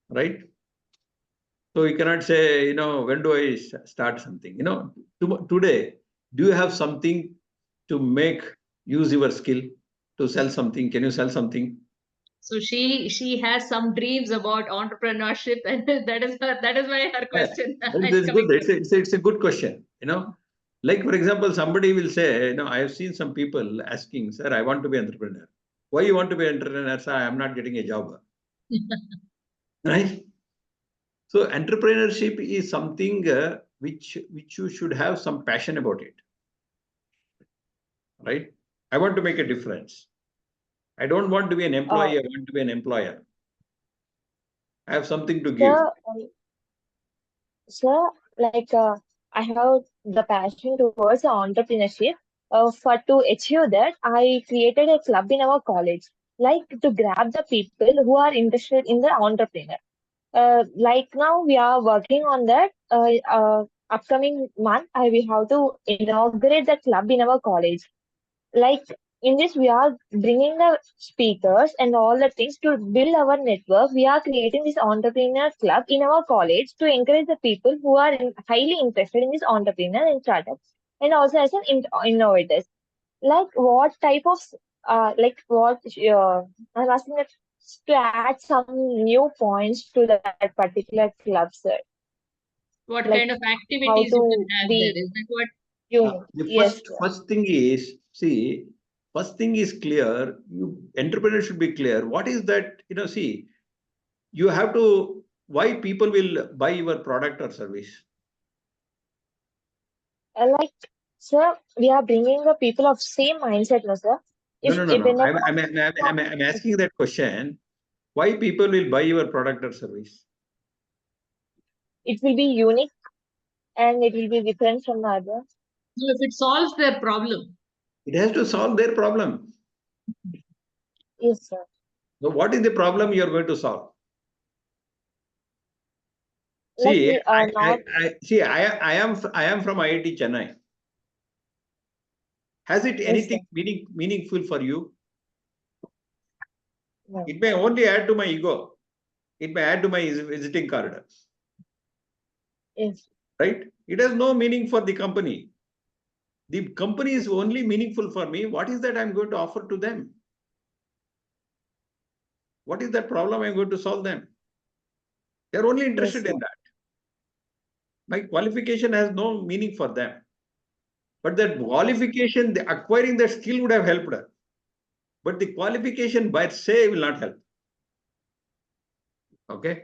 right? So you cannot say, when do I start something? Today, do you have something to use your skill to sell something? Can you sell something? So she has some dreams about entrepreneurship, and that is why her question is That's coming good. to me. It's a good question. Like for example, somebody will say, I have seen some people asking, sir, I want to be an entrepreneur. Why you want to be an entrepreneur? Sir, I am not getting a job. Right? So entrepreneurship is something which you should have some passion about it. Right? I want to make a difference. I don't want to be an employee. I want to be an employer. I have something to give. Sir, I have the passion towards entrepreneurship. For to achieve that, I created a club in our college, like to grab the people who are interested in the entrepreneur. Like now we are working on that. Upcoming month, we have to inaugurate the club in our college. Like in this, we are bringing the speakers and all the things to build our network. We are creating this entrepreneur club in our college to encourage the people who are highly interested in this entrepreneur and startups, and also as an innovators. Like what type of like what I'm asking that to add some new points to that particular club, sir. What Like kind of how activities you can to have there? be Is that what? unique. The Yes, sir. first thing is, see, first thing is clear. Entrepreneur should be clear. What is that? See, you have to, why people will buy your product or service? Like, sir, we are bringing the people of same mindset, no, sir. No. If whenever I'm asking that question. Why people will buy your product or service? it will be unique and it will be different from the other. No, if it solves their problem. It has to solve their problem. Yes, sir. So what is the problem you are going to solve? Like See, we are not. I am from IIT Chennai. Has it Yes, anything sir. meaningful for you? No. It may only add to my ego. It may add to my visiting card. Yes. Right? It has no meaning for the company. The company is only meaningful for me. What is that I'm going to offer to them? What is that problem I'm going to solve them? They're only interested in that. My qualification has no meaning for them. But that qualification, the acquiring that skill would have helped her. But the qualification by se will not help. Okay.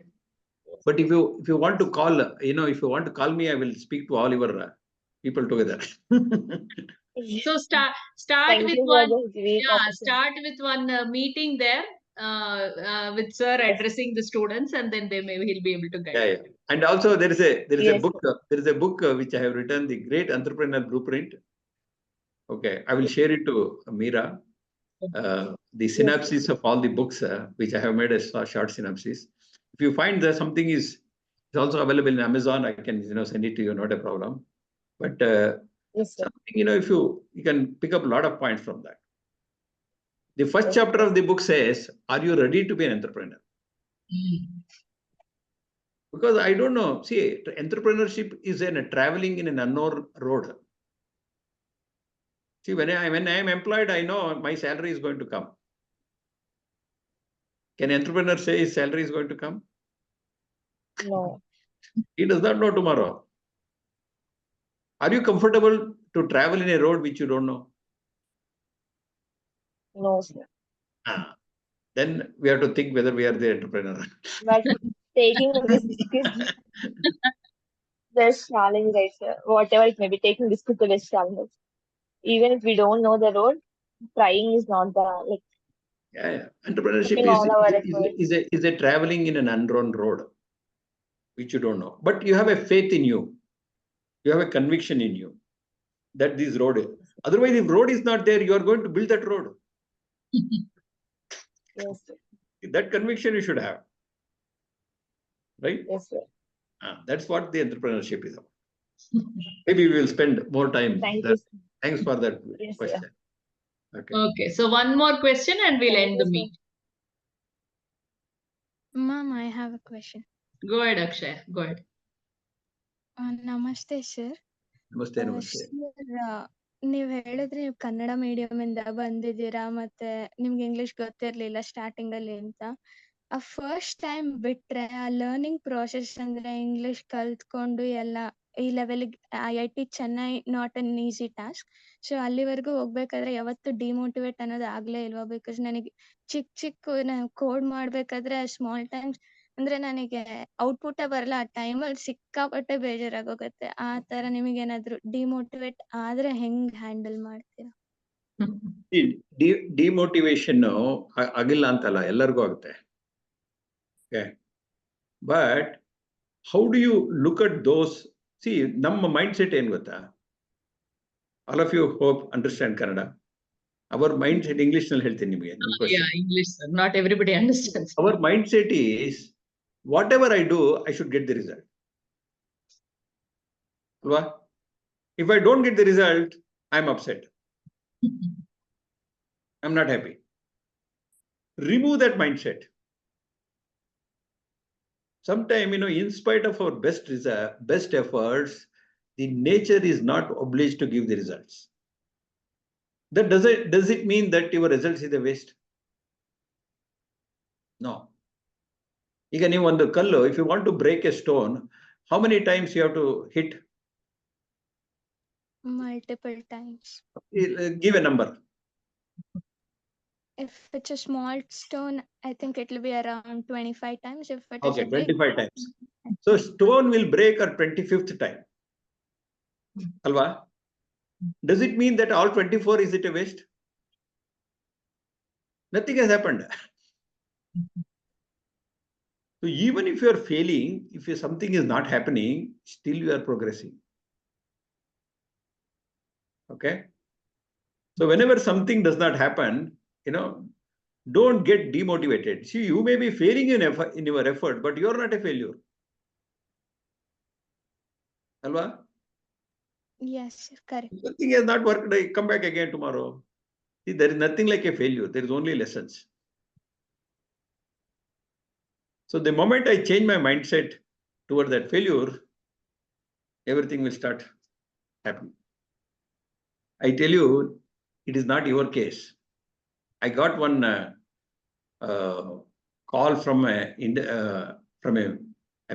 But if you want to call, if you want to call me, I will speak to all your people together. So start Thank with you for one, this great opportunity. start with one meeting there with sir addressing the students, and then he'll be able to guide. Yeah. And also there is a Yes, book which I have written, The Great Entrepreneur Blueprint. Okay, I will share it to Meera. The synopsis of all the books, which I have made a short synopsis. If you find that something is also available in Amazon, I can send it to you, not a problem. But yes, sir. something, if you can pick up a lot of points from that. The first chapter of the book says, are you ready to be an entrepreneur? Because I don't know. See, entrepreneurship is traveling in an unknown road. See, when I am employed, I know my salary is going to come. Can an entrepreneur say his salary is going to come? No, He does not know tomorrow. Are you comfortable to travel in a road which you don't know? no, sir. Then we have to think whether we are the entrepreneur. But taking risk is best challenge, right, sir? Whatever it may be, taking risk is the best challenge. Even if we don't know the road, trying is not the Yeah. Entrepreneurship putting all our efforts. is a traveling in an unknown road, which you don't know. But you have a faith in you. You have a conviction in you that this road is. Otherwise, if road is not there, you are going to build that road. Yes, sir. That conviction you should have. Right? Yes, sir. That's what the entrepreneurship is about. Maybe we will spend more time. Thank you, sir. Thanks for that Yes, question. sir. Okay, so one more question and we'll Thank end you, the sir. meet. Ma'am, I have a question. Go ahead, Akshay. Go ahead. Namaste, sir. Namaste, namaste. Sir, ನೀವ್ ಹೇಳಿದ್ರಿ ನೀವು Kannada medium ಇಂದ ಬಂದಿದ್ದೀರಾ ಮತ್ತೆ ನಿಮ್ಗೆ English ಗೊತ್ತಿರ್ಲಿಲ್ಲ starting ಅಲ್ಲಿ ಅಂತ. ಆ ಫಸ್ಟ್ ಟೈಮ್ ಬಿಟ್ರೆ ಆ ಲರ್ನಿಂಗ್ ಪ್ರಾಸೆಸ್ ಅಂದ್ರೆ ಇಂಗ್ಲಿಷ್ ಕಲ್ತ್ಕೊಂಡು ಎಲ್ಲ ಈ ಲೆವೆಲ್ಗೆ IIT Chennai not an easy task. So ಅಲ್ಲಿವರೆಗೂ ಹೋಗ್ಬೇಕಾದ್ರೆ ಯಾವತ್ತು ಡಿಮೋಟಿವೇಟ್ ಅನ್ನೋದು ಆಗ್ಲೇ ಇಲ್ವಾ? ಬಿಕಾಸ್ ನನಗೆ ಚಿಕ್ಕ ಕೋಡ್ ಮಾಡ್ಬೇಕಾದ್ರೆ ಸ್ಮಾಲ್ ಟೈಮ್ಸ್ ಅಂದ್ರೆ ನನಗೆ ಔಟ್ಪುಟ್ ಬರಲ್ಲ. ಆ ಟೈಮಲ್ಲಿ ಸಿಕ್ಕಾಪಟ್ಟೆ ಬೇಜಾರಾಗೋಗುತ್ತೆ. ಆ ತರ ನಿಮಗೇನಾದ್ರು ಡಿಮೋಟಿವೇಟ್ ಆದ್ರೆ ಹೆಂಗ್ ಹ್ಯಾಂಡಲ್ ಮಾಡ್ತೀರಾ? ಡಿಮೋಟಿವೇಶನ್ ಆಗಿಲ್ಲ ಅಂತಲ್ಲ, ಎಲ್ಲರಿಗೂ ಆಗುತ್ತೆ. But how do you look at those? See, ನಮ್ಮ ಮೈಂಡ್ ಸೆಟ್ ಏನ್ ಗೊತ್ತಾ? All of you hope understand Kannada. Our mindset English ನಲ್ಲಿ ಹೇಳ್ತೀನಿ ನಿಮಗೆ. English, sir. Not everybody understands. Our mindset is whatever I do, I should get the result. If I don't get the result, I'm upset. I'm not happy. Remove that mindset. Sometimes, in spite of our best efforts, the nature is not obliged to give the results. That does it mean that your results is a waste? No. Even on the kallo, if you want to break a stone, how many times you have to hit? Multiple times. Give a number. If it's a small stone, I think it will be around 25 times. If it is Okay, a big 25 times. So stone will break at 25th time. Alva? Does it mean that all 24 is it a waste? Nothing has happened. So even if you are failing, if something is not happening, still you are progressing. Okay? So whenever something does not happen, don't get demotivated. See, you may be failing in your effort, but you are not a failure. Alva? Yes, correct. Something has not worked, come back again tomorrow. See, there is nothing like a failure. There is only lessons. So the moment I change my mindset toward that failure, everything will start happening. I tell you, it is not your case. I got one call from a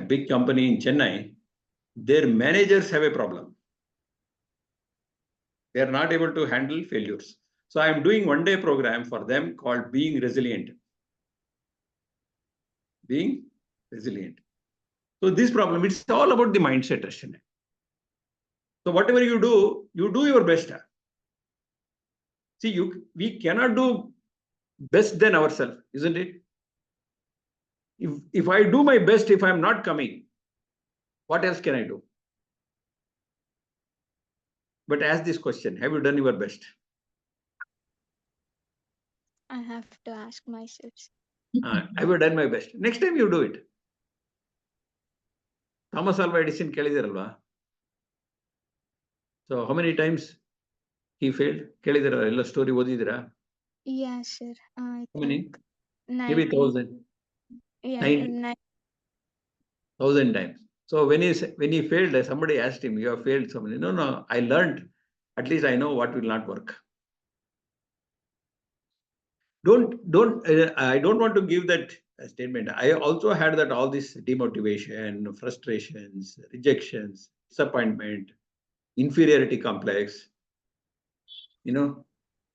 big company in Chennai. Their managers have a problem. They are not able to handle failures. So I am doing one-day program for them called Being Resilient. Being resilient. So this problem, it's all about the mindset. So whatever you do your best. See, we cannot do best than ourselves, isn't it? If I do my best, if I'm not coming, what else can I do? But ask this question, have you done your best? I have to ask myself. Have you done my best? Next time you do it. Thomas Alva Edison kelidiralva. So how many times he failed? Kelidira ella story odidira? Yeah, sir. I How many? think Maybe 1,000. Yeah, 1,000 times. So when he failed, somebody asked him, "You have failed so many." No, I learned. At least I know what will not work. I don't want to give that statement. I also had that all this demotivation, frustrations, rejections, disappointment, inferiority complex.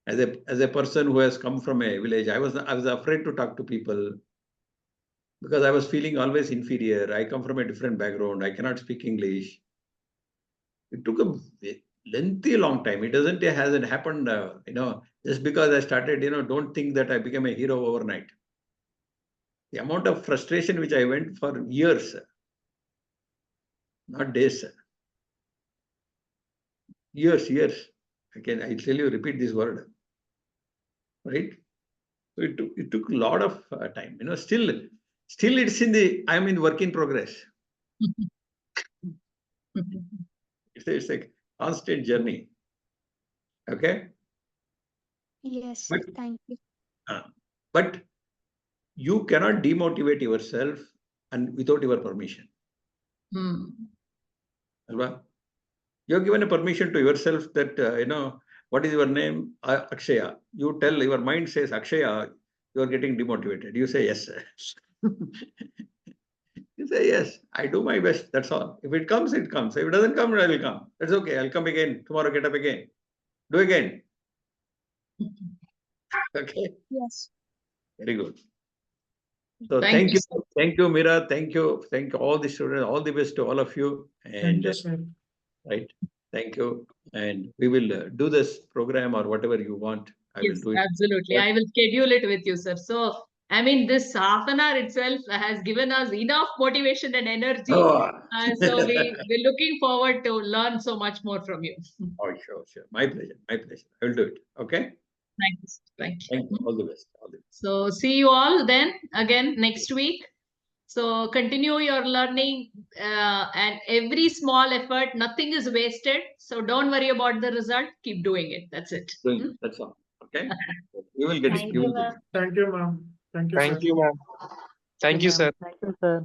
As a person who has come from a village, I was afraid to talk to people because I was feeling always inferior. I come from a different background. I cannot speak English. It took a lengthy long time. It hasn't happened, just because I started, don't think that I became a hero overnight. The amount of frustration which I went for years, not days, years. I'll tell you, repeat this word, right? So it took a lot of time, still I'm in work in progress. It's a constant journey. Okay. Yes, But, thank you. But you cannot demotivate yourself and without your permission. Alva? You have given a permission to yourself that, what is your name? Akshaya. You tell your mind says, Akshaya, you are getting demotivated. You say, yes. You say, yes, I do my best. That's all. If it comes, it comes. If it doesn't come, I will come. That's okay. I'll come again. Tomorrow, get up again. Do again. Okay. Yes. Very good. So Thank you. Thank you, Mira. Thank you all the students. All the best to all of you. And Thank you, sir. right. Thank you. And we will do this program or whatever you want. I will Yes, do it. absolutely. I will schedule it with you, sir. So, I mean, this half an hour itself has given us enough motivation and energy. Oh. So we're looking forward to learn so much more from you. Oh, sure. My pleasure. I will do it. Okay. Thank you. Thank you. Thank you. All the best. So see you all then again next week. So continue your learning and every small effort, nothing is wasted. So don't worry about the result. Keep doing it. That's it. That's all. Okay. You will get it. Thank you, ma'am. Thank you, ma'am. Thank you, Thank sir. you, ma'am. Thank you, sir. Thank you, sir.